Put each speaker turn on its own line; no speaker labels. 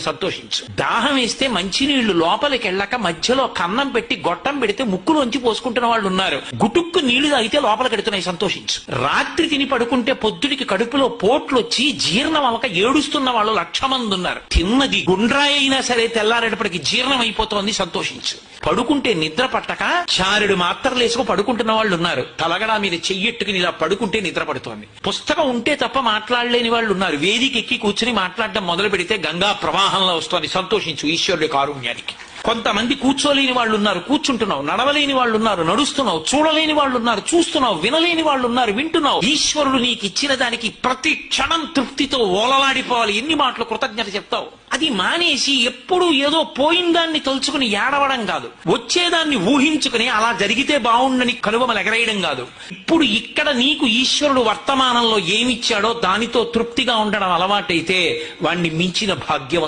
సంతోషించు. దాహం వేస్తే మంచినీళ్లు లోపలికి వెళ్ళక మధ్యలో కన్నం పెట్టి గొట్టం పెడితే ముక్కులోంచి పోసుకుంటున్న వాళ్ళు ఉన్నారు. గుటుక్కు నీళ్లు తాగితే లోపలికి ఎడుతున్నాయి, సంతోషించు. రాత్రి తిని పడుకుంటే పొద్దుడికి కడుపులో పోట్లు వచ్చి జీర్ణం అవక ఏడుస్తున్న వాళ్ళు 1,00,000 మంది ఉన్నారు. తిన్నది గుండ్రాయి అయినా సరే తెల్లారేటప్పటికి జీర్ణం అయిపోతోంది, సంతోషించు. పడుకుంటే నిద్ర పట్టక చారుడు మాత్రలు వేసుకు పడుకుంటున్న వాళ్ళు ఉన్నారు. తలగడా మీద చెయ్యెట్టుకుని ఇలా పడుకుంటే నిద్ర పడుతోంది. పుస్తకం ఉంటే తప్ప మాట్లాడలేని వాళ్ళు ఉన్నారు. వేదిక ఎక్కి కూర్చుని మాట్లాడడం మొదలు పెడితే గంగా ప్రవాహంలో వస్తోంది, సంతోషించు ఈశ్వరుడి కారుణ్యానికి. కొంతమంది కూర్చోలేని వాళ్ళు ఉన్నారు, కూర్చుంటున్నావు. నడవలేని వాళ్ళు ఉన్నారు, నడుస్తున్నావు. చూడలేని వాళ్ళు ఉన్నారు, చూస్తున్నావు. వినలేని వాళ్ళు ఉన్నారు, వింటున్నావు. ఈశ్వరుడు నీకు ఇచ్చిన దానికి ప్రతి క్షణం తృప్తితో ఓలలాడిపోవాలి. ఎన్ని మాటలు కృతజ్ఞత చెప్తావు? అది మానేసి ఎప్పుడు ఏదో పోయిన దాన్ని తలుచుకుని ఏడవడం కాదు, వచ్చేదాన్ని ఊహించుకుని అలా జరిగితే బాగుండని కనుబొమలు ఎగరేయడం కాదు. ఇప్పుడు ఇక్కడ నీకు ఈశ్వరుడు వర్తమానంలో ఏమిచ్చాడో దానితో తృప్తిగా ఉండడం అలవాటైతే వాణ్ణి మించిన భాగ్యవంతుడు